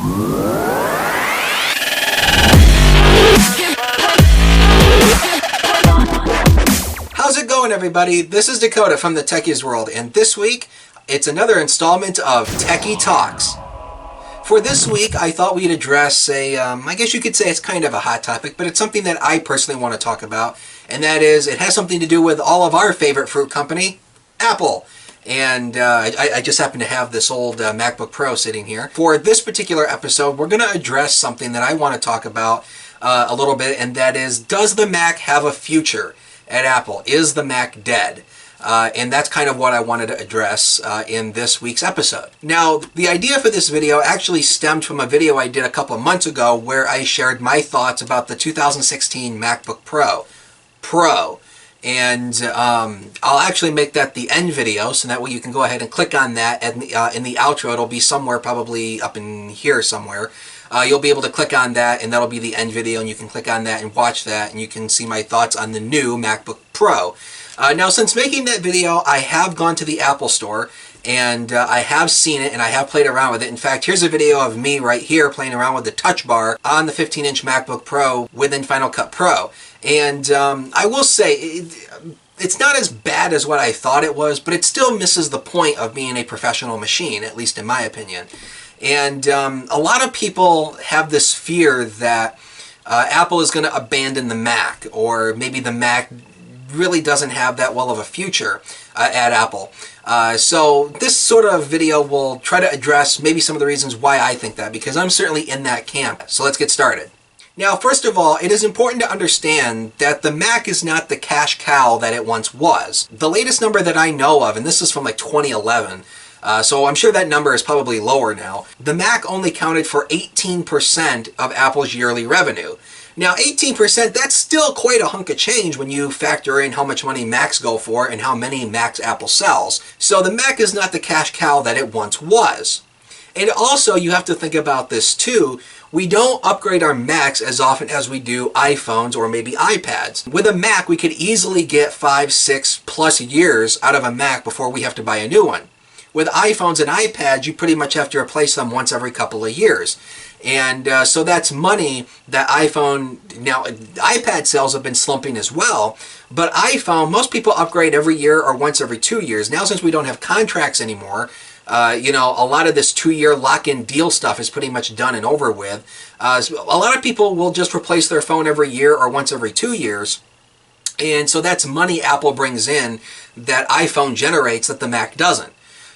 How's it going, everybody? This is Dakota from the Techies World, and this week it's another installment of Techie Talks. For this week, I thought we'd address I guess you could say it's kind of a hot topic, but it's something that I personally want to talk about, and that is, it has something to do with all of our favorite fruit company, Apple. And I just happen to have this old MacBook Pro sitting here. For this particular episode, we're going to address something that I want to talk about a little bit, and that is, does the Mac have a future at Apple? Is the Mac dead? And that's kind of what I wanted to address in this week's episode. Now, the idea for this video actually stemmed from a video I did a couple of months ago where I shared my thoughts about the 2016 MacBook Pro. And I'll actually make that the end video, so that way you can go ahead and click on that, and in the outro it'll be somewhere, probably up in here somewhere. You'll be able to click on that, and that'll be the end video, and you can click on that and watch that, and you can see my thoughts on the new MacBook Pro. Now, since making that video, I have gone to the Apple Store, and I have seen it, and I have played around with it. In fact, here's a video of me right here playing around with the Touch Bar on the 15-inch MacBook Pro within Final Cut Pro. And I will say, it's not as bad as what I thought it was, but it still misses the point of being a professional machine, at least in my opinion. And a lot of people have this fear that Apple is going to abandon the Mac, or maybe the Mac really doesn't have that well of a future at Apple. So this sort of video will try to address maybe some of the reasons why I think that, because I'm certainly in that camp. So let's get started. Now, first of all, it is important to understand that the Mac is not the cash cow that it once was. The latest number that I know of, and this is from like 2011, so I'm sure that number is probably lower now, the Mac only counted for 18% of Apple's yearly revenue. Now, 18%, that's still quite a hunk of change when you factor in how much money Macs go for and how many Macs Apple sells. So the Mac is not the cash cow that it once was. And also, you have to think about this too. We don't upgrade our Macs as often as we do iPhones or maybe iPads. With a Mac, we could easily get 5, 6 plus years out of a Mac before we have to buy a new one. With iPhones and iPads, you pretty much have to replace them once every couple of years. And so that's money that now iPad sales have been slumping as well, but iPhone, most people upgrade every year or once every 2 years. Now, since we don't have contracts anymore, a lot of this 2-year lock-in deal stuff is pretty much done and over with. So a lot of people will just replace their phone every year or once every 2 years. And so that's money Apple brings in that iPhone generates that the Mac doesn't.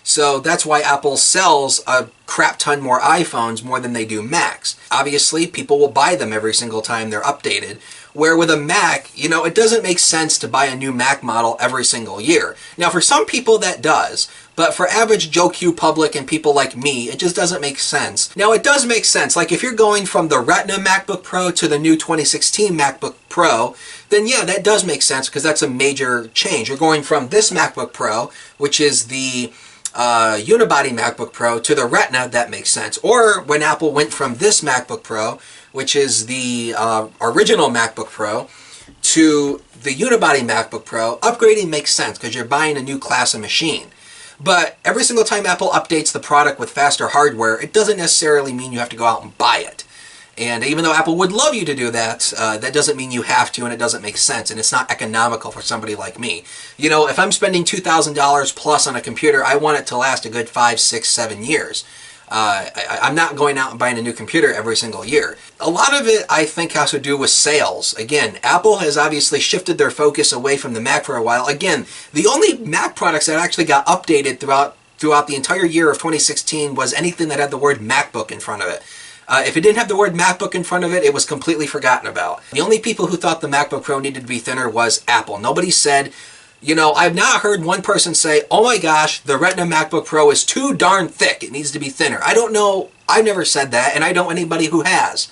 So that's why Apple sells a crap ton more iPhones more than they do Macs. Obviously, people will buy them every single time they're updated. Where with a Mac, it doesn't make sense to buy a new Mac model every single year. Now, for some people that does, but for average Joe Q public and people like me, it just doesn't make sense. Now, it does make sense. Like if you're going from the Retina MacBook Pro to the new 2016 MacBook Pro, then yeah, that does make sense because that's a major change. You're going from this MacBook Pro, which is the unibody MacBook Pro, to the Retina, that makes sense. Or when Apple went from this MacBook Pro, which is the original MacBook Pro, to the unibody MacBook Pro, upgrading makes sense because you're buying a new class of machine. But every single time Apple updates the product with faster hardware, it doesn't necessarily mean you have to go out and buy it. And even though Apple would love you to do that, that doesn't mean you have to, and it doesn't make sense, and it's not economical for somebody like me. If I'm spending $2,000 plus on a computer, I want it to last a good 5, 6, 7 years. I'm not going out and buying a new computer every single year. A lot of it, I think, has to do with sales. Again, Apple has obviously shifted their focus away from the Mac for a while. Again, the only Mac products that actually got updated throughout the entire year of 2016 was anything that had the word MacBook in front of it. If it didn't have the word MacBook in front of it, it was completely forgotten about. The only people who thought the MacBook Pro needed to be thinner was Apple. Nobody said, I've not heard one person say, oh my gosh, the Retina MacBook Pro is too darn thick. It needs to be thinner. I don't know. I've never said that, and I don't know anybody who has.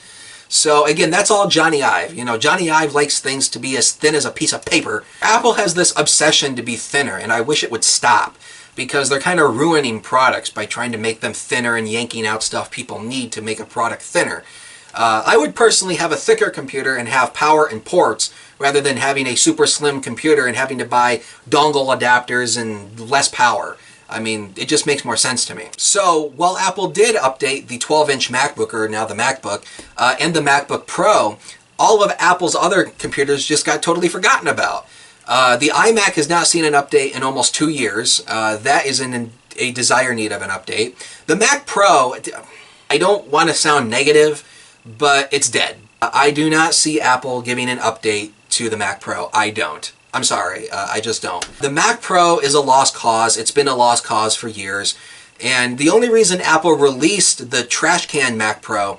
So again, that's all Johnny Ive. Johnny Ive likes things to be as thin as a piece of paper. Apple has this obsession to be thinner, and I wish it would stop, because they're kind of ruining products by trying to make them thinner and yanking out stuff people need to make a product thinner. I would personally have a thicker computer and have power and ports rather than having a super slim computer and having to buy dongle adapters and less power. I mean, it just makes more sense to me. So while Apple did update the 12-inch MacBook, or now the MacBook, and the MacBook Pro, all of Apple's other computers just got totally forgotten about. The iMac has not seen an update in almost 2 years. That is in a dire need of an update. The Mac Pro, I don't want to sound negative, but it's dead. I do not see Apple giving an update to the Mac Pro. I don't. I'm sorry, I just don't. The Mac Pro is a lost cause. It's been a lost cause for years. And the only reason Apple released the trash can Mac Pro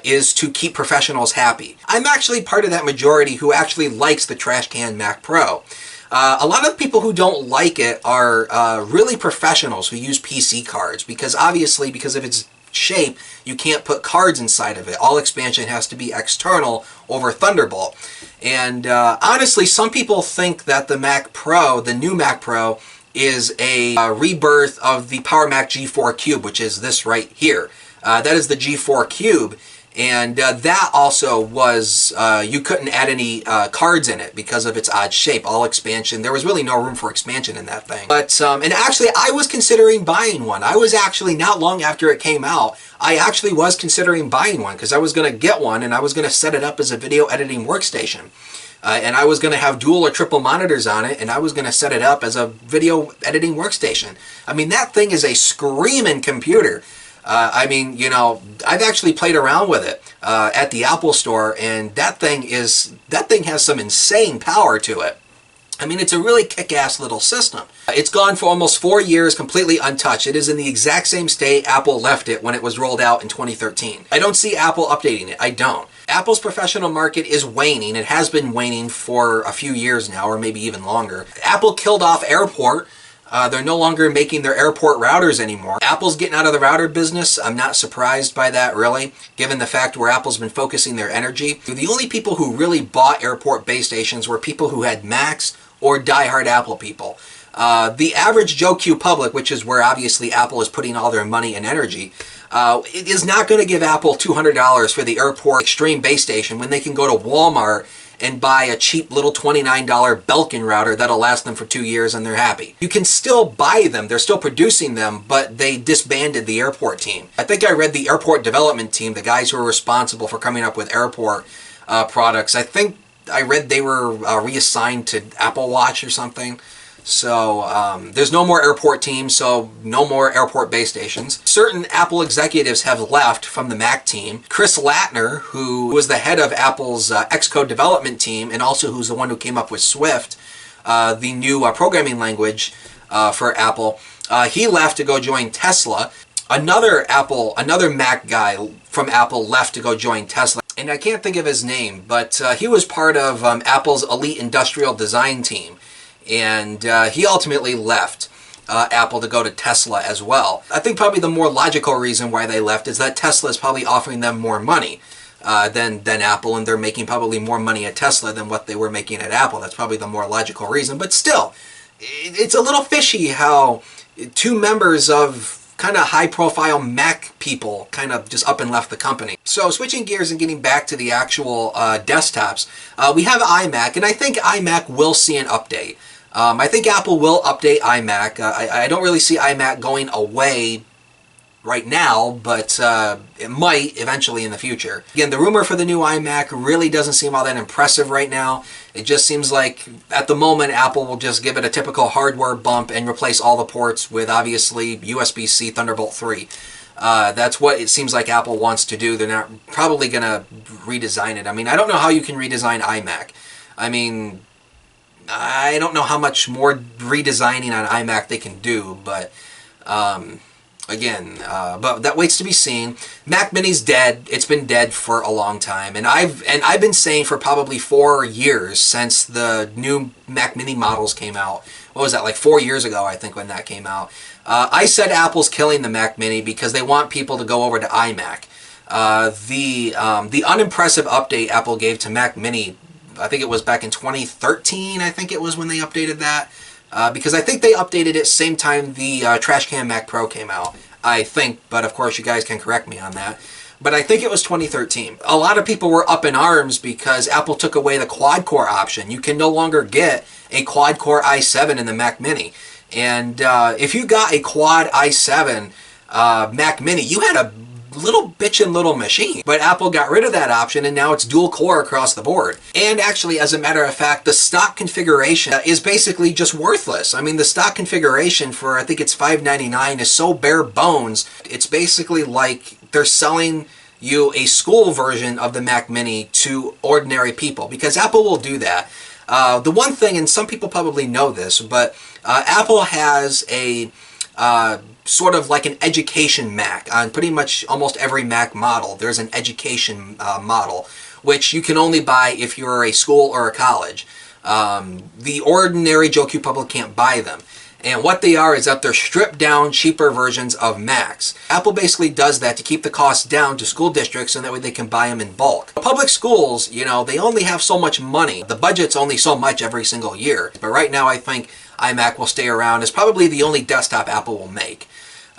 is to keep professionals happy. I'm actually part of that majority who actually likes the trash can Mac Pro. A lot of people who don't like it are really professionals who use PC cards, because obviously, because of its shape, you can't put cards inside of it. All expansion has to be external over Thunderbolt. And honestly, some people think that the Mac Pro, the new Mac Pro, is a rebirth of the Power Mac G4 Cube, which is this right here. That is the G4 Cube. And that also was, you couldn't add any cards in it because of its odd shape. All expansion, there was really no room for expansion in that thing. But, and actually I was considering buying one. I was actually, not long after it came out, I actually was considering buying one because I was going to get one and I was going to set it up as a video editing workstation. And I was going to have dual or triple monitors on it, and I was going to set it up as a video editing workstation. I mean, that thing is a screaming computer. I mean, you know, I've actually played around with it at the Apple Store, and that thing has some insane power to it. I mean, it's a really kick-ass little system. It's gone for almost 4 years completely untouched. It is in the exact same state Apple left it when it was rolled out in 2013. I don't see Apple updating it. I don't. Apple's professional market is waning. It has been waning for a few years now, or maybe even longer. Apple killed off Airport. They're no longer making their airport routers anymore. Apple's getting out of the router business. I'm not surprised by that, really, given the fact where Apple's been focusing their energy. The only people who really bought airport base stations were people who had Macs or diehard Apple people. The average Joe Q public, which is where obviously Apple is putting all their money and energy, it is not going to give Apple $200 for the airport extreme base station when they can go to Walmart and buy a cheap little $29 Belkin router that'll last them for 2 years and they're happy. You can still buy them, they're still producing them, but they disbanded the airport team. I think I read the airport development team, the guys who are responsible for coming up with airport products. I think I read they were reassigned to Apple Watch or something. So there's no more airport teams, so no more airport base stations. Certain Apple executives have left from the Mac team. Chris Latner, who was the head of Apple's Xcode development team, and also who's the one who came up with Swift, the new programming language for Apple, he left to go join Tesla. Another Mac guy from Apple left to go join Tesla. And I can't think of his name, but he was part of Apple's elite industrial design team. And he ultimately left Apple to go to Tesla as well. I think probably the more logical reason why they left is that Tesla is probably offering them more money than Apple, and they're making probably more money at Tesla than what they were making at Apple. That's probably the more logical reason. But still, it's a little fishy how two members of kind of high-profile Mac people kind of just up and left the company. So switching gears and getting back to the actual desktops, we have iMac, and I think iMac will see an update. I think Apple will update iMac. I don't really see iMac going away right now, but it might eventually in the future. Again, the rumor for the new iMac really doesn't seem all that impressive right now. It just seems like at the moment Apple will just give it a typical hardware bump and replace all the ports with obviously USB-C Thunderbolt 3. That's what it seems like Apple wants to do. They're not probably going to redesign it. I mean, I don't know how you can redesign iMac. I mean, I don't know how much more redesigning on iMac they can do, but again, but that waits to be seen. Mac Mini's dead. It's been dead for a long time, and I've been saying for probably 4 years since the new Mac Mini models came out. What was that, like 4 years ago, I think, when that came out. I said Apple's killing the Mac Mini because they want people to go over to iMac. The unimpressive update Apple gave to Mac Mini, I think it was back in 2013, I think it was when they updated that. Because I think they updated it same time the Trash Can Mac Pro came out. I think, but of course you guys can correct me on that. But I think it was 2013. A lot of people were up in arms because Apple took away the quad-core option. You can no longer get a quad-core i7 in the Mac Mini. And if you got a quad i7 Mac Mini, you had a little bitchin' little machine. But Apple got rid of that option, and now it's dual core across the board. And actually, as a matter of fact, the stock configuration is basically just worthless. I mean, the stock configuration for, I think it's $599, is so bare bones. It's basically like they're selling you a school version of the Mac Mini to ordinary people, because Apple will do that. The one thing, and some people probably know this, but Apple has a sort of like an education Mac. On pretty much almost every Mac model, there's an education model, which you can only buy if you're a school or a college. The ordinary Joe Q public can't buy them. And what they are is that they're stripped down, cheaper versions of Macs. Apple basically does that to keep the costs down to school districts, so that way they can buy them in bulk. Public schools, you know, they only have so much money. The budget's only so much every single year. But right now I think iMac will stay around as probably the only desktop Apple will make.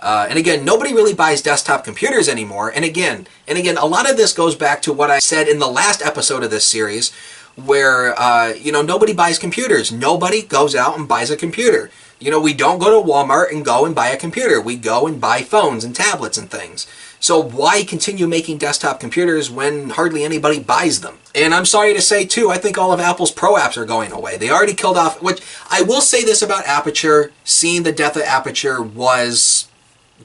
And again, nobody really buys desktop computers anymore. And again, a lot of this goes back to what I said in the last episode of this series, where, you know, nobody buys computers. Nobody goes out and buys a computer. You know, we don't go to Walmart and go and buy a computer. We go and buy phones and tablets and things. So why continue making desktop computers when hardly anybody buys them? And I'm sorry to say, too, I think all of Apple's Pro apps are going away. They already killed off, which I will say this about Aperture. Seeing the death of Aperture was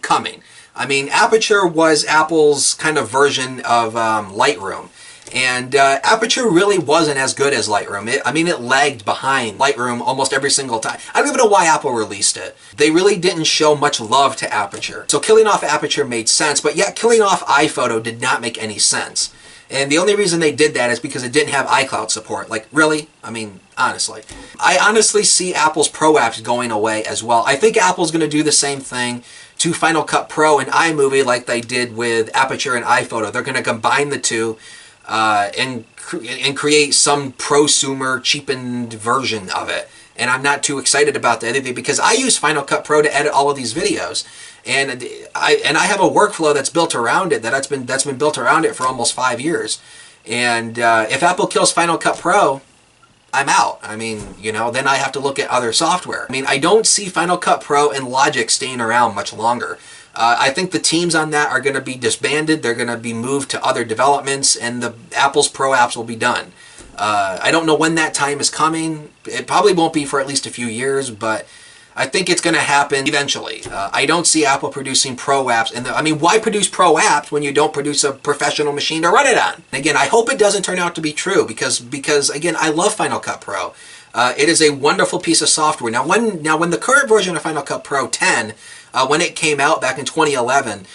coming. I mean, Aperture was Apple's kind of version of Lightroom. And Aperture really wasn't as good as Lightroom. It lagged behind Lightroom almost every single time. I don't even know why Apple released it. They really didn't show much love to Aperture. So killing off Aperture made sense, but yet killing off iPhoto did not make any sense. And the only reason they did that is because it didn't have iCloud support. Like, really? I mean, honestly. I honestly see Apple's Pro apps going away as well. I think Apple's going to do the same thing to Final Cut Pro and iMovie like they did with Aperture and iPhoto. They're going to combine the two and create some prosumer cheapened version of it. And I'm not too excited about that either, because I use Final Cut Pro to edit all of these videos, and I have a workflow that's built around it, that's been built around it for almost 5 years. And if Apple kills Final Cut Pro, I'm out. I mean, you know, then I have to look at other software. I mean, I don't see Final Cut Pro and Logic staying around much longer. I think the teams on that are going to be disbanded. They're going to be moved to other developments, and the Apple's Pro apps will be done. I don't know when that time is coming. It probably won't be for at least a few years, but I think it's going to happen eventually. I don't see Apple producing Pro apps. And I mean, why produce Pro apps when you don't produce a professional machine to run it on? And again, I hope it doesn't turn out to be true, because again, I love Final Cut Pro. It is a wonderful piece of software. Now, when the current version of Final Cut Pro 10, when it came out back in 2011,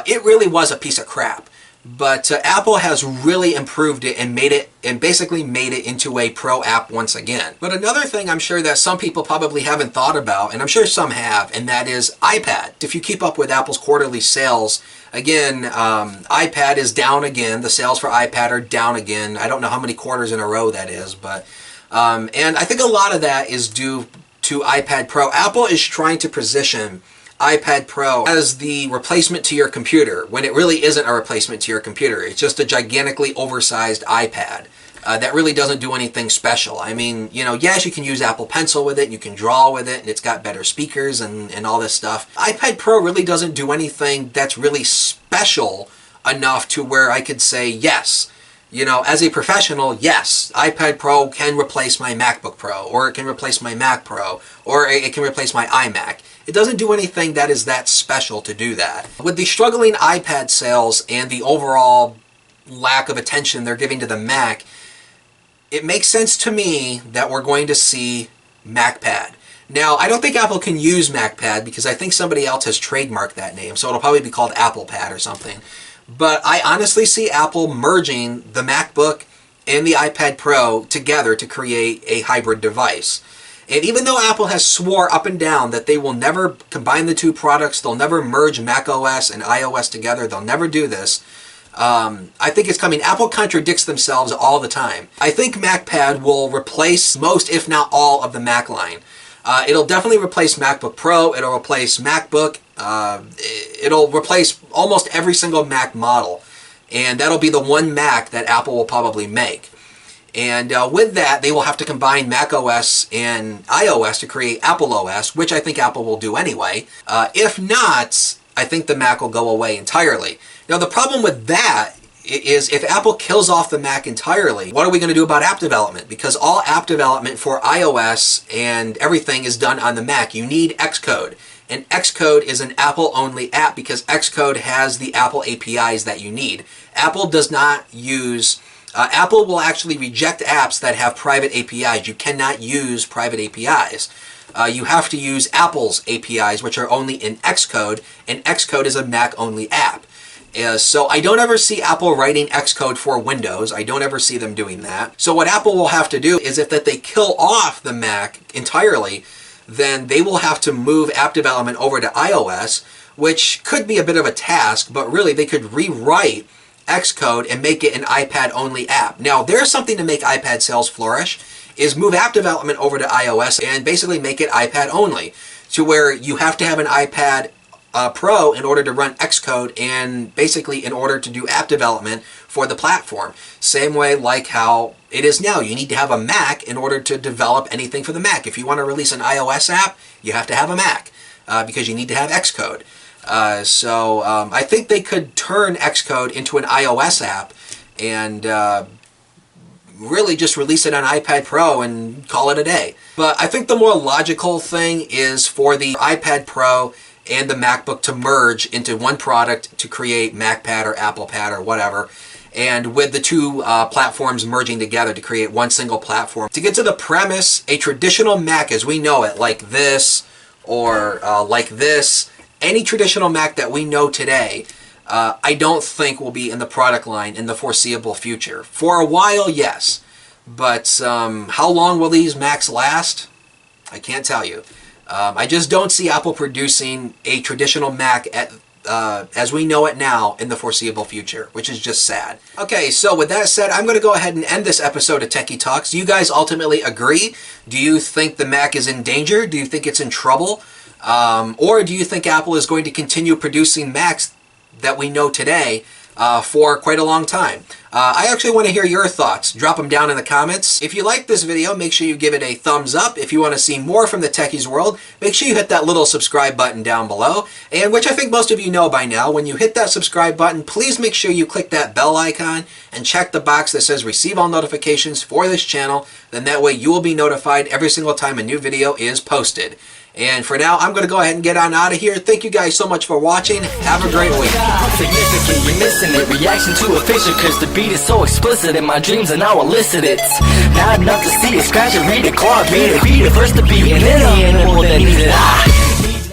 it really was a piece of crap. But Apple has really improved it and basically made it into a pro app once again. But another thing I'm sure that some people probably haven't thought about, and I'm sure some have, and that is iPad. If you keep up with Apple's quarterly sales, again, iPad is down again. The sales for iPad are down again. I don't know how many quarters in a row that is, but and I think a lot of that is due to iPad Pro. Apple is trying to position iPad Pro as the replacement to your computer, when it really isn't a replacement to your computer. It's just a gigantically oversized iPad that really doesn't do anything special. I mean, you know, yes, you can use Apple Pencil with it, you can draw with it, and it's got better speakers and all this stuff. iPad Pro really doesn't do anything that's really special enough to where I could say, yes, you know, as a professional, yes, iPad Pro can replace my MacBook Pro, or it can replace my Mac Pro, or it can replace my iMac. It doesn't do anything that is that special to do that. With the struggling iPad sales and the overall lack of attention they're giving to the Mac, it makes sense to me that we're going to see MacPad. Now, I don't think Apple can use MacPad because I think somebody else has trademarked that name, so it'll probably be called ApplePad or something. But I honestly see Apple merging the MacBook and the iPad Pro together to create a hybrid device. And even though Apple has swore up and down that they will never combine the two products, they'll never merge macOS and iOS together, they'll never do this, I think it's coming. Apple contradicts themselves all the time. I think MacPad will replace most, if not all, of the Mac line. It'll definitely replace MacBook Pro, it'll replace MacBook, it'll replace almost every single Mac model. And that'll be the one Mac that Apple will probably make. And with that, they will have to combine Mac OS and iOS to create Apple OS, which I think Apple will do anyway. If not, I think the Mac will go away entirely. Now, the problem with that is if Apple kills off the Mac entirely, what are we going to do about app development? Because all app development for iOS and everything is done on the Mac. You need Xcode. And Xcode is an Apple-only app because Xcode has the Apple APIs that you need. Apple does not use... Apple will actually reject apps that have private APIs. You cannot use private APIs. You have to use Apple's APIs, which are only in Xcode, and Xcode is a Mac-only app. So I don't ever see Apple writing Xcode for Windows. I don't ever see them doing that. So what Apple will have to do is if that they kill off the Mac entirely, then they will have to move app development over to iOS, which could be a bit of a task, but really they could rewrite Xcode and make it an iPad-only app. Now, there's something to make iPad sales flourish, is move app development over to iOS and basically make it iPad-only, to where you have to have an iPad Pro in order to run Xcode and basically in order to do app development for the platform. Same way like how it is now. You need to have a Mac in order to develop anything for the Mac. If you want to release an iOS app, you have to have a Mac because you need to have Xcode. So I think they could turn Xcode into an iOS app and really just release it on iPad Pro and call it a day. But I think the more logical thing is for the iPad Pro and the MacBook to merge into one product to create MacPad or ApplePad or whatever, and with the two platforms merging together to create one single platform. To get to the premise, a traditional Mac as we know it, like this or like this, any traditional Mac that we know today, I don't think will be in the product line in the foreseeable future. For a while, yes, but how long will these Macs last? I can't tell you. I just don't see Apple producing a traditional Mac as we know it now in the foreseeable future, which is just sad. Okay, so with that said, I'm going to go ahead and end this episode of Techie Talks. Do you guys ultimately agree? Do you think the Mac is in danger? Do you think it's in trouble? Or do you think Apple is going to continue producing Macs that we know today for quite a long time? I actually want to hear your thoughts. Drop them down in the comments. If you like this video, make sure you give it a thumbs up. If you want to see more from the Techies world, make sure you hit that little subscribe button down below. And which I think most of you know by now, when you hit that subscribe button, please make sure you click that bell icon and check the box that says receive all notifications for this channel. Then that way you will be notified every single time a new video is posted. And for now, I'm going to go ahead and get on out of here. Thank you guys so much for watching. Have a great week. Significant, you're missing it. Reaction to a fiction, cause the beat is so explicit in my dreams and now illicit it's not enough to see it. Scratch it, read it, claw, beat it. Be the first to be an any animal that needs it.